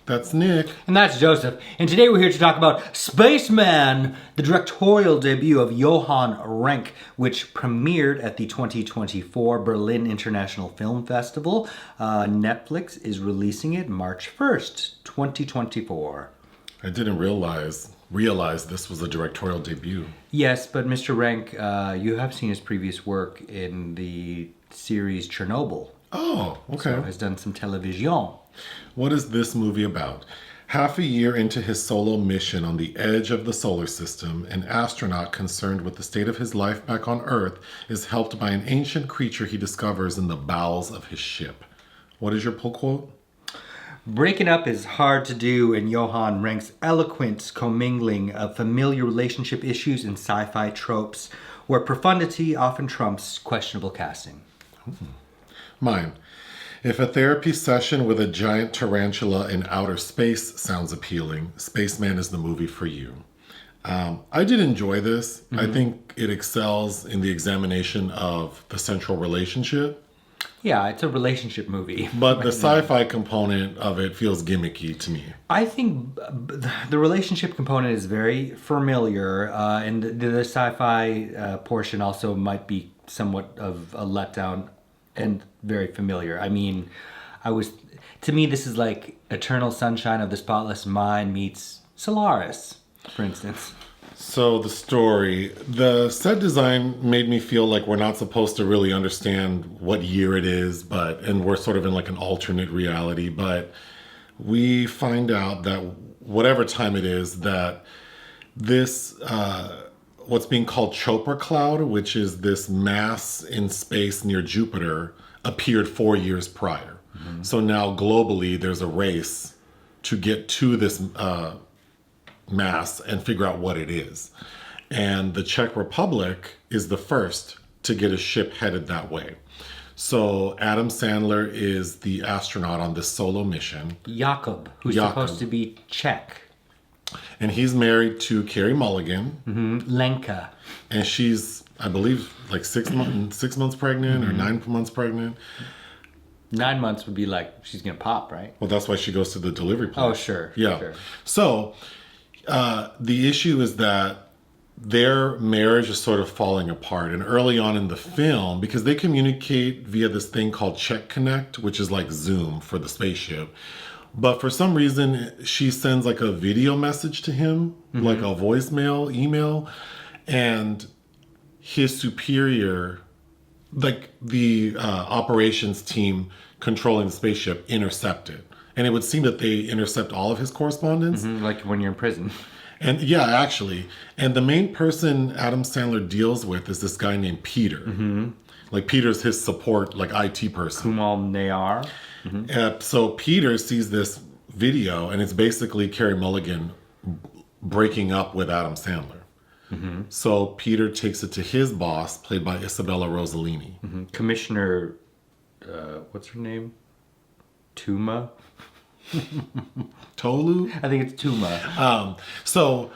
That's Nick. And that's Joseph. And today we're here to talk about Spaceman, the directorial debut of Johan Renck, which premiered at the 2024 Berlin International Film Festival. Netflix is releasing it March 1st, 2024. I didn't realize this was a directorial debut. Yes, but Mr. Renck, you have seen his previous work in the series Chernobyl. Oh, okay. So has done some television. What is this movie about? Half a year into his solo mission on the edge of the solar system, an astronaut concerned with the state of his life back on Earth is helped by an ancient creature he discovers in the bowels of his ship. What is your pull quote? Breaking up is hard to do in Johan Renck's eloquent commingling of familiar relationship issues and sci-fi tropes, where profundity often trumps questionable casting. Mine. If a therapy session with a giant tarantula in outer space sounds appealing, Spaceman is the movie for you. I did enjoy this. Mm-hmm. I think it excels in the examination of the central relationship. Yeah, it's a relationship movie. But the sci-fi component of it feels gimmicky to me. I think the relationship component is very familiar, and the sci-fi portion also might be somewhat of a letdown and very familiar. I mean, to me, this is like Eternal Sunshine of the Spotless Mind meets Solaris, for instance. So the story, the set design made me feel like we're not supposed to really understand what year it is, and we're sort of in like an alternate reality, but we find out that whatever time it is, that this, what's being called Chopra Cloud, which is this mass in space near Jupiter, appeared 4 years prior. Mm-hmm. So now globally, there's a race to get to this mass and figure out what it is. And the Czech Republic is the first to get a ship headed that way. So Adam Sandler is the astronaut on this solo mission. Jakub, who's supposed to be Czech. And he's married to Carey Mulligan. Mm-hmm. Lenka. And she's, I believe, like 6 months pregnant or 9 months pregnant. 9 months would be like she's going to pop, right? Well, that's why she goes to the delivery place. Oh, sure. Yeah. Sure. So the issue is that their marriage is sort of falling apart. And early on in the film, because they communicate via this thing called Czech Connect, which is like Zoom for the spaceship. But for some reason, she sends like a video message to him, mm-hmm. like a voicemail, email, and his superior, like the operations team controlling the spaceship, intercepted. And it would seem that they intercept all of his correspondence. Mm-hmm, like when you're in prison. And yeah, actually. And the main person Adam Sandler deals with is this guy named Peter. Mm-hmm. Like Peter's his support, like IT person. Kunal Nayyar. Mm-hmm. So Peter sees this video, and it's basically Carey Mulligan breaking up with Adam Sandler. Mm-hmm. So Peter takes it to his boss, played by Isabella Rossellini. Mm-hmm. Commissioner, what's her name? Tuma? Tolu? I think it's Tuma. So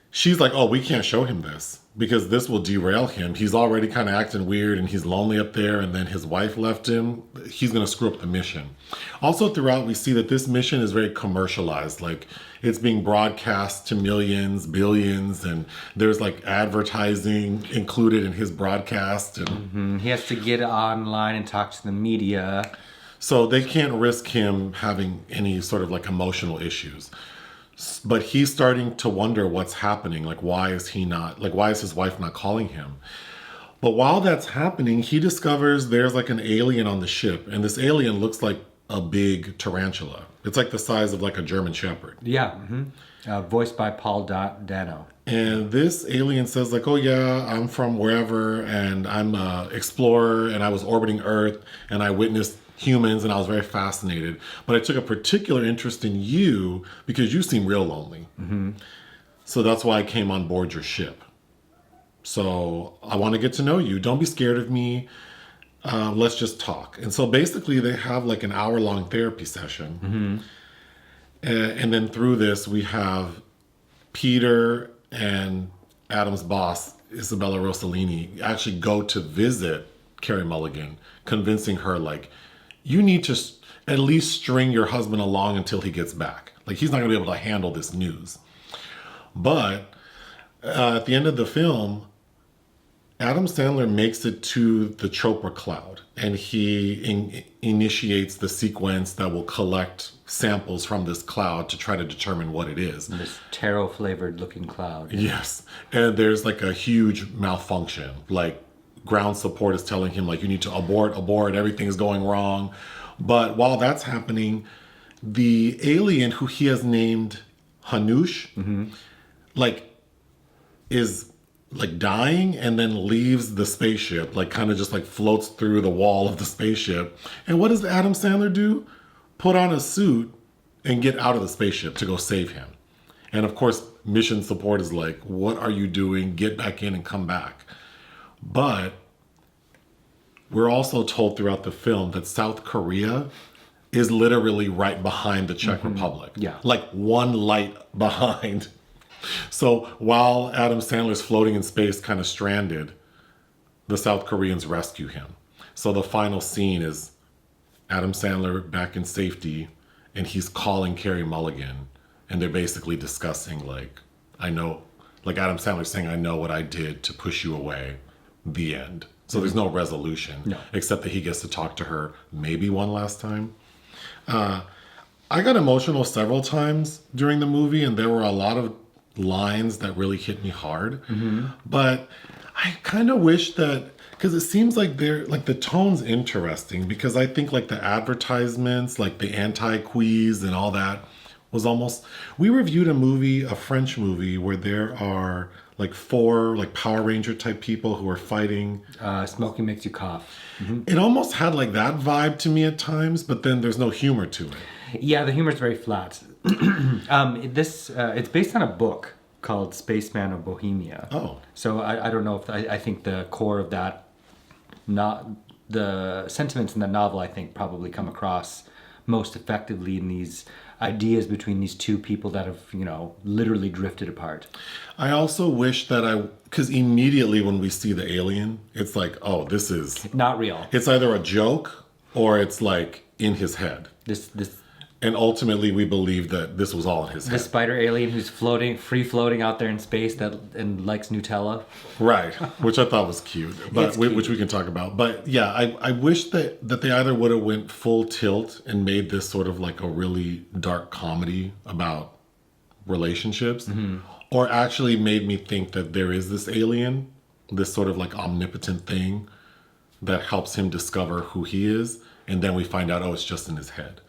she's like, oh, we can't show him this because this will derail him. He's already kind of acting weird and he's lonely up there, and then his wife left him. He's going to screw up the mission. Also throughout, we see that this mission is very commercialized. Like it's being broadcast to millions, billions, and there's like advertising included in his broadcast. And mm-hmm. He has to get online and talk to the media. So they can't risk him having any sort of like emotional issues. But he's starting to wonder what's happening. Like, why is his wife not calling him? But while that's happening, he discovers there's like an alien on the ship. And this alien looks like a big tarantula. It's like the size of like a German Shepherd. Yeah. Mm-hmm. Voiced by Paul Dano. And this alien says like, oh yeah, I'm from wherever and I'm an explorer and I was orbiting Earth and I witnessed humans and I was very fascinated. But I took a particular interest in you because you seem real lonely. Mm-hmm. So that's why I came on board your ship. So I want to get to know you. Don't be scared of me. Let's just talk. And so basically they have like an hour-long therapy session. Mm-hmm. And then through this, we have Peter and Adam's boss, Isabella Rossellini, actually go to visit Carey Mulligan, convincing her like, you need to at least string your husband along until he gets back. Like, he's not going to be able to handle this news. But at the end of the film, Adam Sandler makes it to the Chopra cloud, and he initiates the sequence that will collect samples from this cloud to try to determine what it is. This taro flavored looking cloud. Yes. And there's like a huge malfunction. Like, ground support is telling him, like, you need to abort, everything is going wrong. But while that's happening, the alien who he has named Hanush, like, is like dying and then leaves the spaceship, like kind of just like floats through the wall of the spaceship. And what does Adam Sandler do? Put on a suit and get out of the spaceship to go save him. And of course, mission support is like, what are you doing? Get back in and come back. But we're also told throughout the film that South Korea is literally right behind the Czech Republic. Yeah. Like one light behind. So while Adam Sandler's floating in space, kind of stranded, the South Koreans rescue him. So the final scene is Adam Sandler back in safety, and he's calling Carey Mulligan, and they're basically discussing, like, I know, like Adam Sandler saying, I know what I did to push you away. The end. So there's no resolution, except that he gets to talk to her maybe one last time. I got emotional several times during the movie, and there were a lot of lines that really hit me hard. But I kind of wish that, because it seems like they're like the tone's interesting, because I think like the advertisements, like the anti-quiz and all that was almost, we reviewed a French movie where there are like 4 like Power Ranger type people who are fighting. Smoking makes you cough. It almost had like that vibe to me at times, but then there's no humor to it. Yeah, the humor's very flat. It's based on a book called Spaceman of Bohemia. Oh. So I don't know if I think the core of that, not the sentiments in the novel, I think probably come across most effectively in these ideas between these two people that have, literally drifted apart. I also wish that because immediately when we see the alien, it's like, oh, this is not real. It's either a joke or it's like in his head. This And ultimately, we believe that this was all in his head. The spider alien who's free floating out there in space and likes Nutella. Right, which I thought was cute, but which we can talk about. But yeah, I wish that they either would have went full tilt and made this sort of like a really dark comedy about relationships, or actually made me think that there is this alien, this sort of like omnipotent thing that helps him discover who he is, and then we find out, oh, it's just in his head.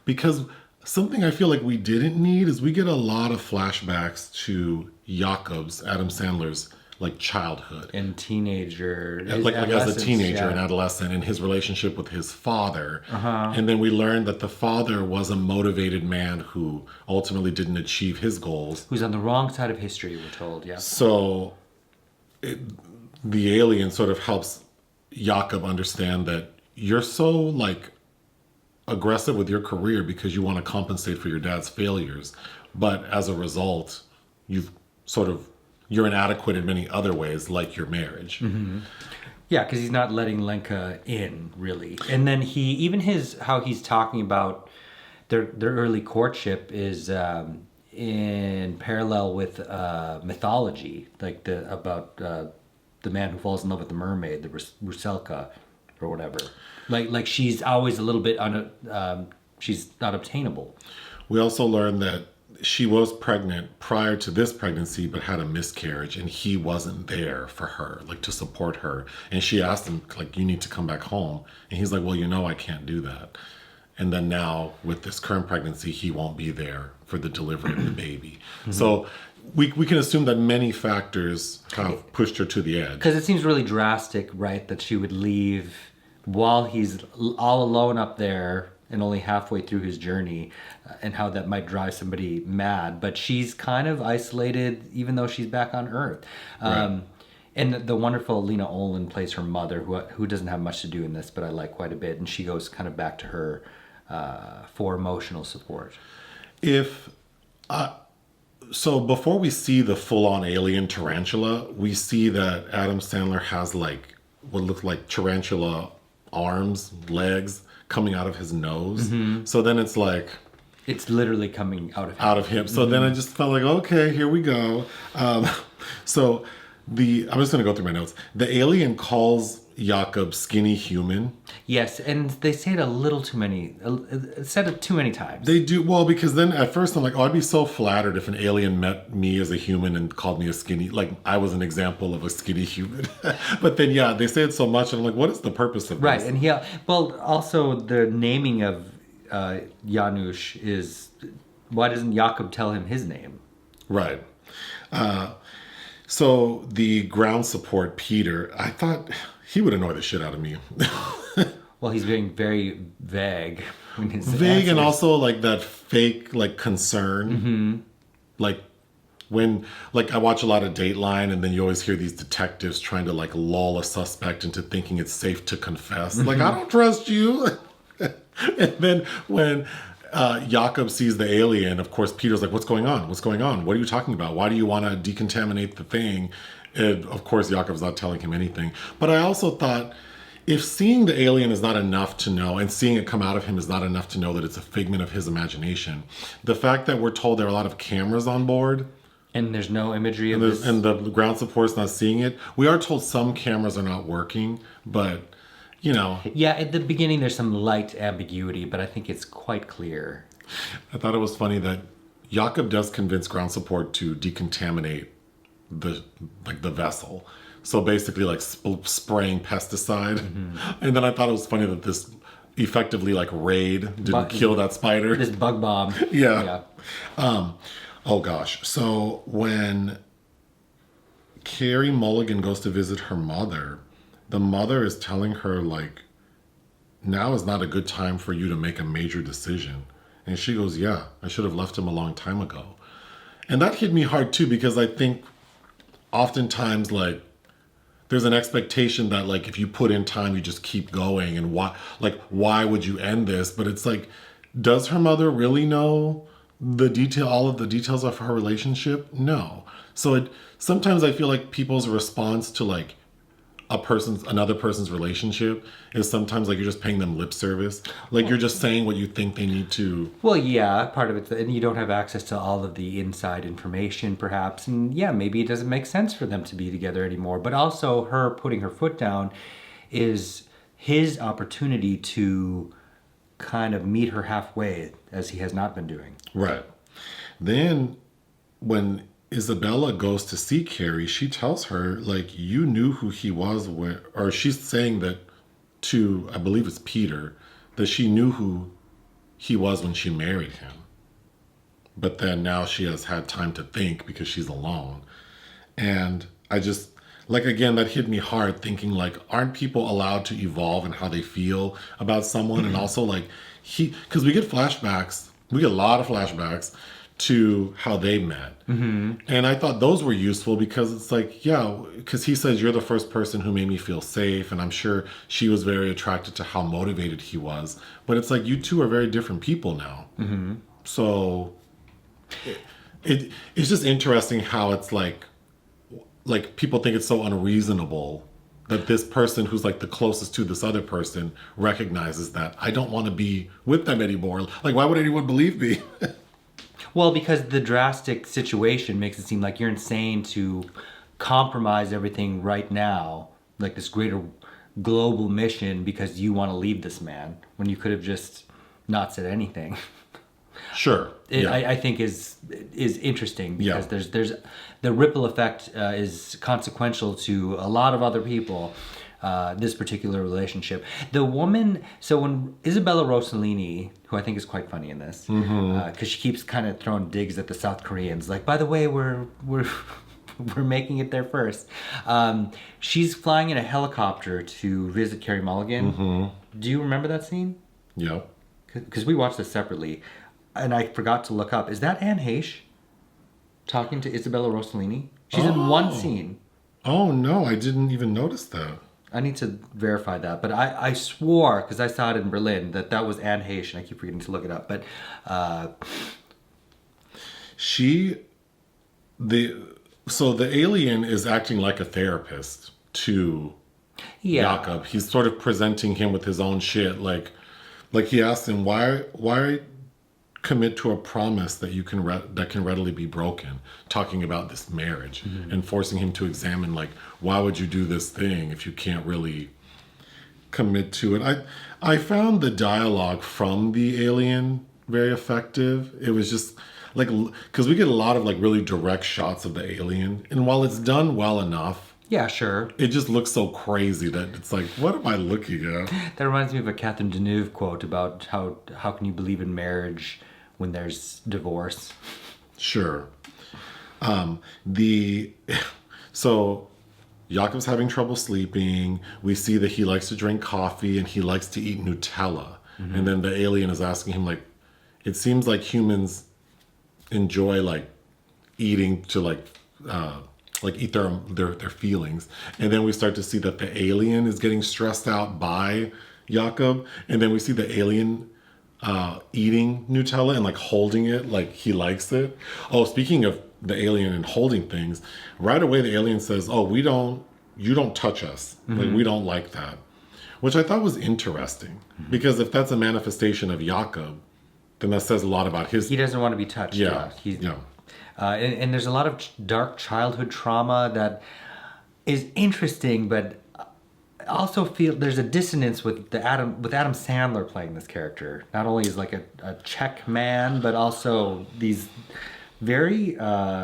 Because something I feel like we didn't need is we get a lot of flashbacks to Jakub's, Adam Sandler's, like childhood. And teenager. Like as a teenager and adolescent, and his relationship with his father. And then we learned that the father was a motivated man who ultimately didn't achieve his goals. Who's on the wrong side of history, we're told, yeah. So the alien sort of helps Jakub understand that you're so like aggressive with your career because you want to compensate for your dad's failures, but as a result you're inadequate in many other ways, like your marriage. Yeah, because he's not letting Lenka in, really. And then how he's talking about their early courtship is in parallel with mythology, like about the man who falls in love with the mermaid, the Ruselka or whatever. Like she's always a little bit she's not obtainable. We also learned that she was pregnant prior to this pregnancy, but had a miscarriage, and he wasn't there for her, like to support her. And she asked him, like, you need to come back home. And he's like, well, I can't do that. And then now with this current pregnancy, he won't be there for the delivery of the baby. So we can assume that many factors have pushed her to the edge. Because it seems really drastic, right, that she would leave while he's all alone up there and only halfway through his journey, and how that might drive somebody mad. But she's kind of isolated, even though she's back on Earth. Right. And the wonderful Lena Olin plays her mother, who doesn't have much to do in this, but I like quite a bit. And she goes kind of back to her for emotional support. So before we see the full-on alien tarantula, we see that Adam Sandler has like what looks like tarantula arms, legs coming out of his nose. So then it's like, It's literally coming out of him. Out of him. So then I just felt like, okay, here we go. So I'm just going to go through my notes. The alien calls Jakub skinny human. Yes, and they say it a little too many. Said it too many times. They do, well, because then at first I'm like, oh, I'd be so flattered if an alien met me as a human and called me a skinny, like I was an example of a skinny human. But then, yeah, they say it so much, and I'm like, what is the purpose of Right, this? and also the naming of Hanuš is, why doesn't Jakub tell him his name? Right. So the ground support, Peter, I thought he would annoy the shit out of me. Well, he's being very vague. In his Vague, and answers. also like that fake like concern. Mm-hmm. Like when I watch a lot of Dateline, and then you always hear these detectives trying to like lull a suspect into thinking it's safe to confess. Like, I don't trust you. And then when Jakub sees the alien, of course, Peter's like, what's going on? What's going on? What are you talking about? Why do you want to decontaminate the thing? And of course, Jakub's not telling him anything. But I also thought, if seeing the alien is not enough to know, and seeing it come out of him is not enough to know that it's a figment of his imagination, the fact that we're told there are a lot of cameras on board, and there's no imagery of this. and the ground support's not seeing it. We are told some cameras are not working, but, you know. Yeah, at the beginning there's some light ambiguity, but I think it's quite clear. I thought it was funny that Jakub does convince ground support to decontaminate the vessel. So basically like spraying pesticide. Mm-hmm. And then I thought it was funny that this effectively like raid didn't kill that spider. This bug bomb. Yeah. Oh gosh. So when Carey Mulligan goes to visit her mother, the mother is telling her like, now is not a good time for you to make a major decision. And she goes, yeah, I should have left him a long time ago. And that hit me hard too, because I think oftentimes like there's an expectation that like if you put in time, you just keep going, and why would you end this? But it's like, does her mother really know all of the details of her relationship? No. So sometimes I feel like people's response to like another person's relationship is sometimes like you're just paying them lip service. Like you're just saying what you think they need to. Well, yeah, part of it, and you don't have access to all of the inside information, perhaps. And yeah, maybe it doesn't make sense for them to be together anymore. But also, her putting her foot down is his opportunity to kind of meet her halfway, as he has not been doing. Right. Then when Isabella goes to see Carey, she tells her, like, you knew who he was or she's saying that to, I believe it's Peter, that she knew who he was when she married him. But then now she has had time to think because she's alone. And I just, like, again, that hit me hard, thinking, like, aren't people allowed to evolve in how they feel about someone? And also, like, because we get flashbacks, we get a lot of flashbacks to how they met. Mm-hmm. And I thought those were useful because it's like, yeah, because he says, you're the first person who made me feel safe. And I'm sure she was very attracted to how motivated he was. But it's like, you two are very different people now. Mm-hmm. So it's just interesting how it's like people think it's so unreasonable that this person who's like the closest to this other person recognizes that I don't want to be with them anymore. Like, why would anyone believe me? Well, because the drastic situation makes it seem like you're insane to compromise everything right now, like this greater global mission, because you want to leave this man when you could have just not said anything. Sure. I think is interesting because there's the ripple effect is consequential to a lot of other people. This particular relationship. The woman, so when Isabella Rossellini, who I think is quite funny in this, because she keeps kind of throwing digs at the South Koreans, like, by the way, we're making it there first. She's flying in a helicopter to visit Carey Mulligan. Mm-hmm. Do you remember that scene? Yeah. Because we watched this separately, and I forgot to look up. Is that Anne Heche talking to Isabella Rossellini? She's in one scene. Oh, no, I didn't even notice that. I need to verify that, but I swore, because I saw it in Berlin, that was Anne Heche, and I keep forgetting to look it up. But the alien is acting like a therapist to Jakub. He's sort of presenting him with his own shit. Like he asked him, why commit to a promise that you can that can readily be broken, talking about this marriage and forcing him to examine, like, why would you do this thing if you can't really commit to it. I found the dialogue from the alien very effective. It was just like, because we get a lot of like really direct shots of the alien, and while it's done well enough, Yeah, sure. it just looks so crazy that it's like, what am I looking at? That reminds me of a Catherine Deneuve quote about how can you believe in marriage when there's divorce? Sure. So Jakub's having trouble sleeping. We see that he likes to drink coffee and he likes to eat Nutella. And then the alien is asking him, like, it seems like humans enjoy like eating to like eat their feelings. And then we start to see that the alien is getting stressed out by Jakub. And then we see the alien eating Nutella and like holding it like he likes it. Oh, speaking of the alien and holding things, right away the alien says, "Oh, you don't touch us. Like, we don't like that," which I thought was interesting because if that's a manifestation of Jakub, then that says a lot about his. He doesn't want to be touched. Yeah, He's, yeah. And there's a lot of dark childhood trauma that is interesting, but also feel there's a dissonance with Adam Sandler playing this character. Not only is like a Czech man, but also these very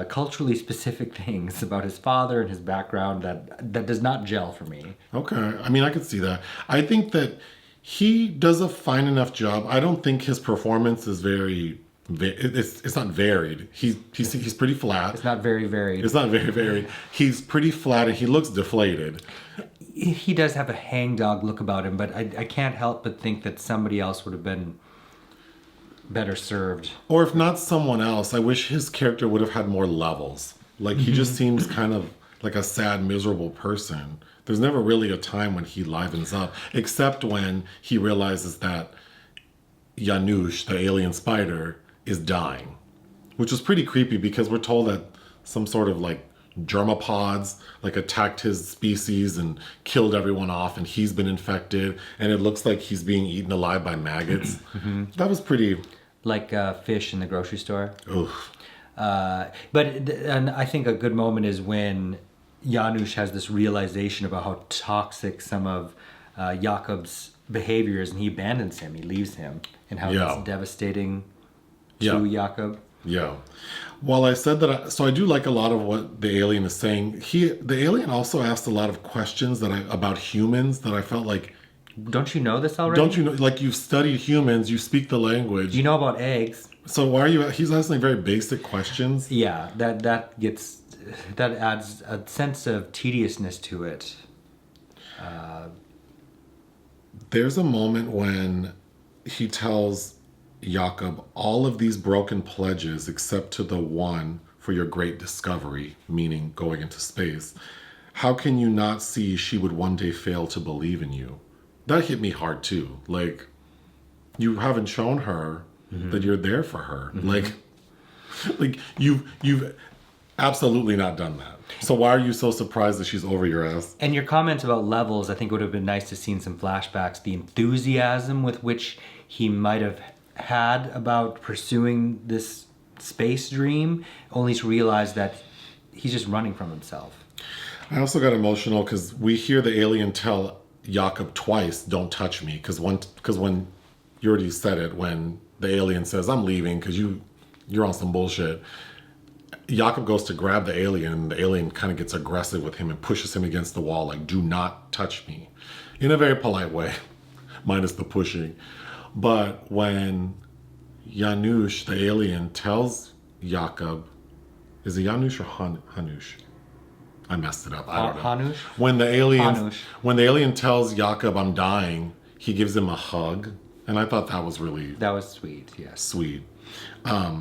culturally specific things about his father and his background that does not gel for me. Okay, I mean, I could see that. I think that he does a fine enough job. I don't think his performance is very. It's not varied. He's pretty flat. It's not very varied. It's not very varied. He's pretty flat and he looks deflated. He does have a hangdog look about him, but I can't help but think that somebody else would have been better served. Or if not someone else, I wish his character would have had more levels. Like, he just seems kind of like a sad, miserable person. There's never really a time when he livens up, except when he realizes that Hanuš, the alien spider, is dying, which was pretty creepy because we're told that some sort of like germopods like attacked his species and killed everyone off, and he's been infected, and it looks like he's being eaten alive by maggots. That was pretty Like fish in the grocery store. oof. And I think a good moment is when Hanuš has this realization about how toxic some of Jakub's behavior is, and he abandons him, he leaves him, and how that's devastating to Jakub. Yeah. While I said that, so I do like a lot of what the alien is saying. The alien also asked a lot of questions about humans that I felt like. Don't you know this already? Don't you know? Like, you've studied humans, you speak the language. You know about eggs. So why are you? He's asking very basic questions. Yeah, that adds a sense of tediousness to it. There's a moment when he tells Jakub all of these broken pledges except to the one for your great discovery, meaning going into space. How can you not see she would one day fail to believe in you? That hit me hard too. Like, you haven't shown her that you're there for her. Like you've absolutely not done that. So why are you so surprised that she's over your ass? And your comments about levels, I think would have been nice to see in some flashbacks the enthusiasm with which he might have had about pursuing this space dream, only to realize that he's just running from himself. I also got emotional because we hear the alien tell Jakub twice, "Don't touch me," because when you already said it, when the alien says, "I'm leaving because you're on some bullshit," Jakub goes to grab the alien, and the alien kind of gets aggressive with him and pushes him against the wall, like, "Do not touch me," in a very polite way, minus the pushing. But when Hanuš, the alien, tells Jakub, is it Hanuš or Hanuš? I messed it up. I don't know. Hanuš? When the Hanuš. alien tells Jakub, "I'm dying," he gives him a hug, and I thought that was really That was sweet, yes. sweet. The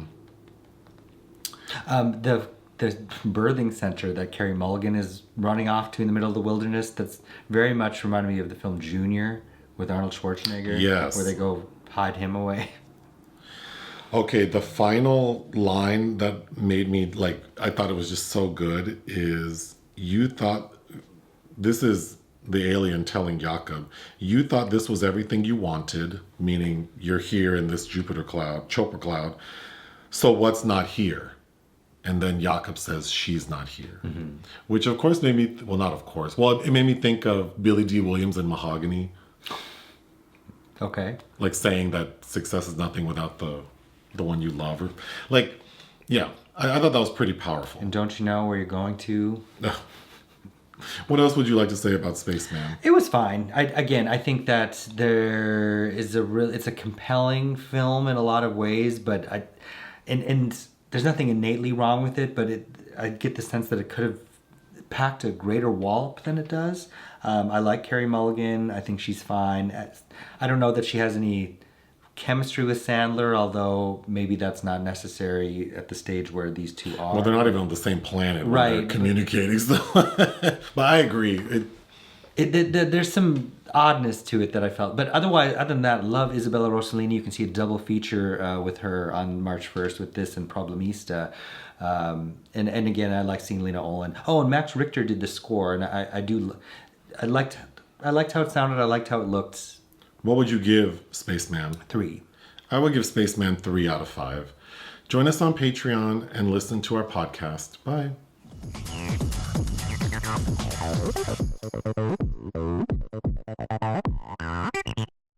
birthing center that Carey Mulligan is running off to in the middle of the wilderness, that's very much reminded me of the film Junior with Arnold Schwarzenegger. Yes. Where they go hide him away. Okay, the final line that made me, like, I thought it was just so good is, you thought this is the alien telling Jakub, you thought this was everything you wanted, meaning you're here in this Chopper cloud. So what's not here? And then Jakub says she's not here. Which of course made me, well, not of course. Well, it made me think of Billy D. Williams and Mahogany. Okay. Like saying that success is nothing without the one you love. Or, like, yeah, I thought that was pretty powerful. And don't you know where you're going to? What else would you like to say about Spaceman? It was fine. I think that it's a compelling film in a lot of ways, but and there's nothing innately wrong with it, but I get the sense that it could have packed a greater wallop than it does. I like Carey Mulligan. I think she's fine. I don't know that she has any chemistry with Sandler, although maybe that's not necessary at the stage where these two are. Well, they're not even on the same planet when Right. they're communicating. So. But I agree. There's some oddness to it that I felt. But other than that, love Isabella Rossellini. You can see a double feature with her on March 1st with this and Problemista. And again, I like seeing Lena Olin. Oh, and Max Richter did the score, and I liked how it sounded. I liked how it looked. What would you give Spaceman? 3. I would give Spaceman 3 out of 5. Join us on Patreon and listen to our podcast. Bye.